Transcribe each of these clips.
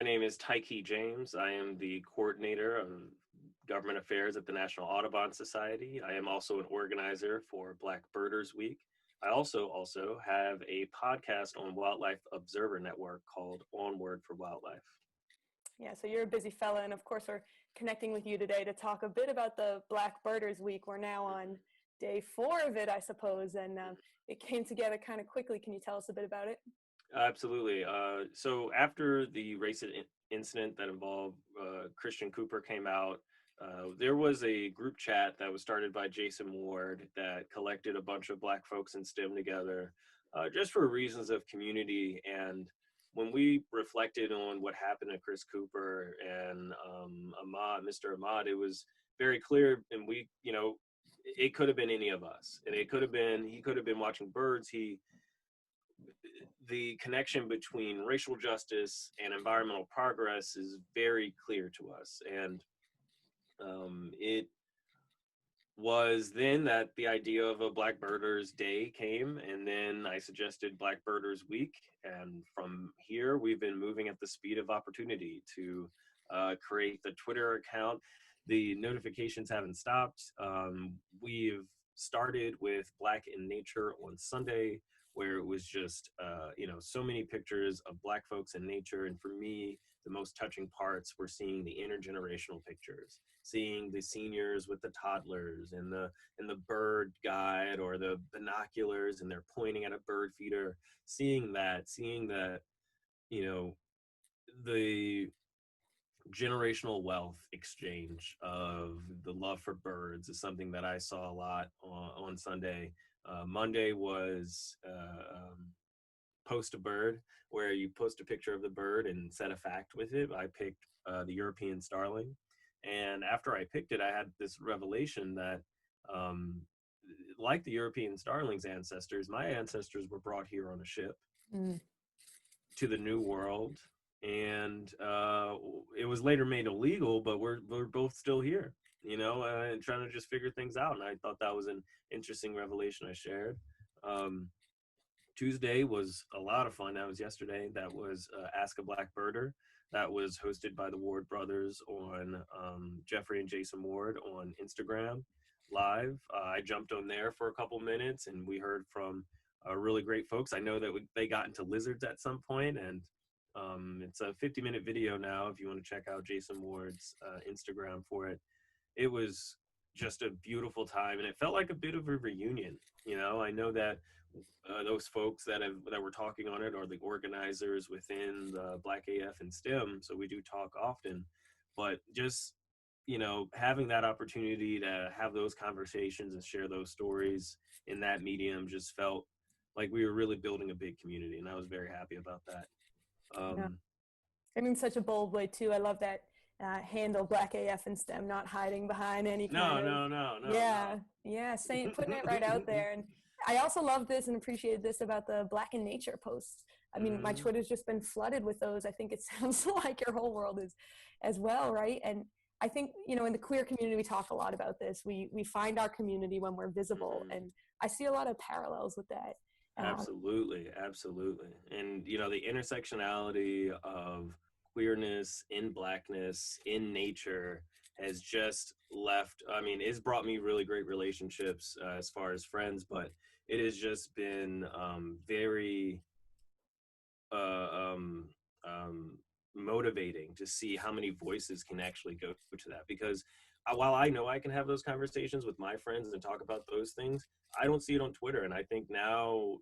My name is Tykee James. I am the coordinator of government affairs at the National Audubon Society. I am also an organizer for Black Birders Week. I also have a podcast on Wildlife Observer Network called Onward for Wildlife. Yeah, so you're a busy fella, and of course we're connecting with you today to talk a bit about the Black Birders Week. We're now on day 4 of it, I suppose, and it came together kind of quickly. Can you tell us a bit about it? Absolutely. So after the racist incident that involved Christian Cooper came out, there was a group chat that was started by Jason Ward that collected a bunch of Black folks in STEM together just for reasons of community. And when we reflected on what happened to Chris Cooper and Mr. Ahmad, it was very clear. And it could have been any of us. And he could have been watching birds. The connection between racial justice and environmental progress is very clear to us. And it was then that the idea of a Black Birders Day came, and then I suggested Black Birders Week. And from here, we've been moving at the speed of opportunity to create the Twitter account. The notifications haven't stopped. We've started with Black in Nature on Sunday, where it was just, so many pictures of Black folks in nature. And for me, the most touching parts were seeing the intergenerational pictures, seeing the seniors with the toddlers and the bird guide or the binoculars, and they're pointing at a bird feeder, seeing that, the generational wealth exchange of the love for birds is something that I saw a lot on Sunday. Monday was post a bird, where you post a picture of the bird and set a fact with it. I picked the European starling. And after I picked it, I had this revelation that like the European starling's ancestors, my ancestors were brought here on a ship to the New World. And it was later made illegal, but we're both still here, and trying to just figure things out. And I thought that was an interesting revelation I shared. Tuesday was a lot of fun. That was yesterday. That was Ask a Black Birder. That was hosted by the Ward brothers on Jeffrey and Jason Ward on Instagram Live. I jumped on there for a couple minutes, and we heard from really great folks. I know that they got into lizards at some point, and it's a 50-minute video now if you want to check out Jason Ward's Instagram for it. It was just a beautiful time, and it felt like a bit of a reunion. I know that those folks that were talking on it are the organizers within the Black AF and STEM, so we do talk often. But just having that opportunity to have those conversations and share those stories in that medium just felt like we were really building a big community, and I was very happy about that. Yeah. And in such a bold way too. I love that handle, Black AF and STEM, not hiding behind any kind of. No. Yeah, putting it right out there. And I also love this and appreciated this about the Black in Nature posts. I mean, my Twitter's just been flooded with those. I think it sounds like your whole world is as well, right? And I think, in the queer community, we talk a lot about this. We find our community when we're visible. And I see a lot of parallels with that. Absolutely. And, the intersectionality of queerness in Blackness in nature has just it's brought me really great relationships as far as friends, but it has just been very motivating to see how many voices can actually go to that. Because while I know I can have those conversations with my friends and talk about those things, I don't see it on Twitter. And I think now,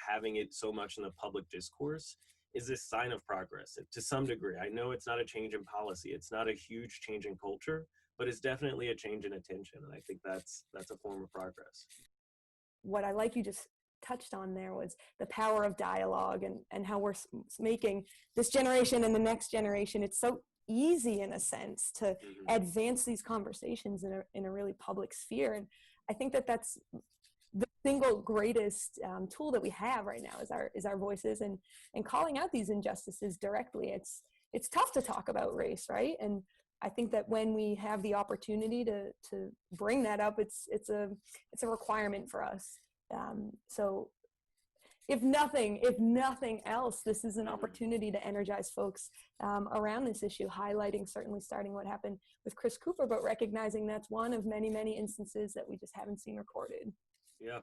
having it so much in the public discourse is a sign of progress to some degree. I know it's not a change in policy. It's not a huge change in culture, but it's definitely a change in attention. And I think that's a form of progress. What I like you just touched on there was the power of dialogue and how we're making this generation and the next generation. It's so easy in a sense to advance these conversations in a really public sphere. And I think that's the single greatest tool that we have right now is our voices and calling out these injustices directly. It's tough to talk about race, right? And I think that when we have the opportunity to bring that up, it's a requirement for us. So if nothing else, this is an opportunity to energize folks around this issue, highlighting, certainly starting what happened with Chris Cooper, but recognizing that's one of many, many instances that we just haven't seen recorded. Yeah.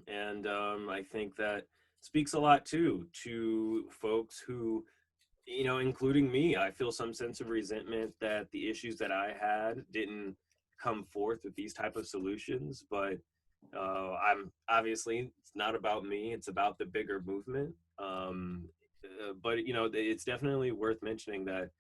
And I think that speaks a lot too to folks who, including me. I feel some sense of resentment that the issues that I had didn't come forth with these type of solutions, but I'm obviously, it's not about me, it's about the bigger movement. But it's definitely worth mentioning that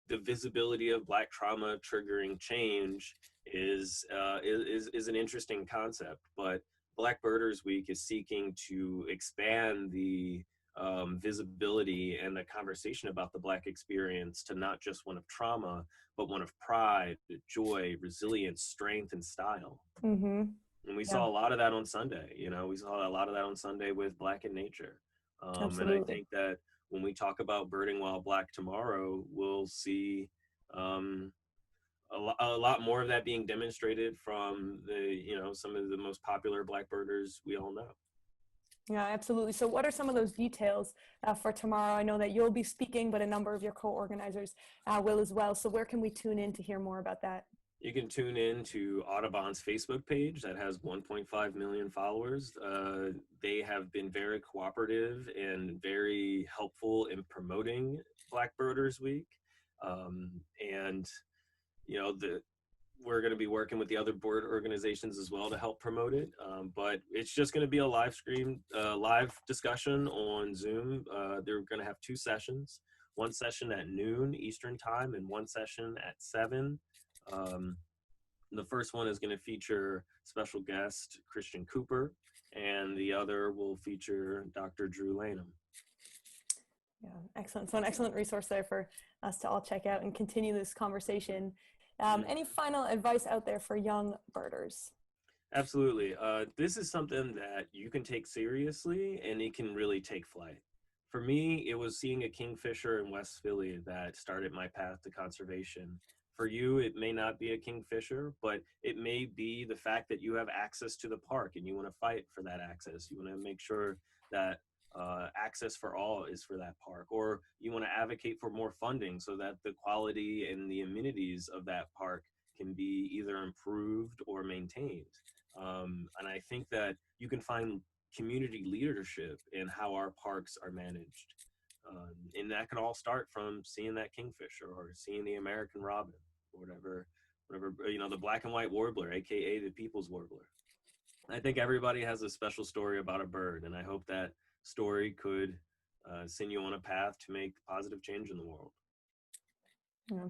the visibility of Black trauma triggering change is an interesting concept. But Black Birders Week is seeking to expand the visibility and the conversation about the Black experience to not just one of trauma, but one of pride, joy, resilience, strength, and style. Mm-hmm. And we saw a lot of that on Sunday. We saw a lot of that on Sunday with Black in Nature. And I think that when we talk about birding while Black tomorrow, we'll see a lot more of that being demonstrated from some of the most popular Black birders we all know. Yeah, absolutely. So what are some of those details for tomorrow? I know that you'll be speaking, but a number of your co-organizers will as well. So where can we tune in to hear more about that? You can tune in to Audubon's Facebook page that has 1.5 million followers. They have been very cooperative and very helpful in promoting Black Birders Week. And we're going to be working with the other board organizations as well to help promote it. But it's just going to be a live discussion on Zoom. They're going to have 2 sessions, one session at noon Eastern time and one session at 7. The first one is going to feature special guest Christian Cooper, and the other will feature Dr. Drew Lanham. Yeah, excellent. So an excellent resource there for us to all check out and continue this conversation. Any final advice out there for young birders? Absolutely. This is something that you can take seriously, and it can really take flight. For me, it was seeing a kingfisher in West Philly that started my path to conservation. For you, it may not be a kingfisher, but it may be the fact that you have access to the park and you want to fight for that access. You want to make sure that access for all is for that park, or you want to advocate for more funding so that the quality and the amenities of that park can be either improved or maintained. And I think that you can find community leadership in how our parks are managed. And that could all start from seeing that kingfisher or seeing the American robin, or whatever, the black and white warbler, AKA the people's warbler. I think everybody has a special story about a bird, and I hope that story could send you on a path to make positive change in the world. Yeah.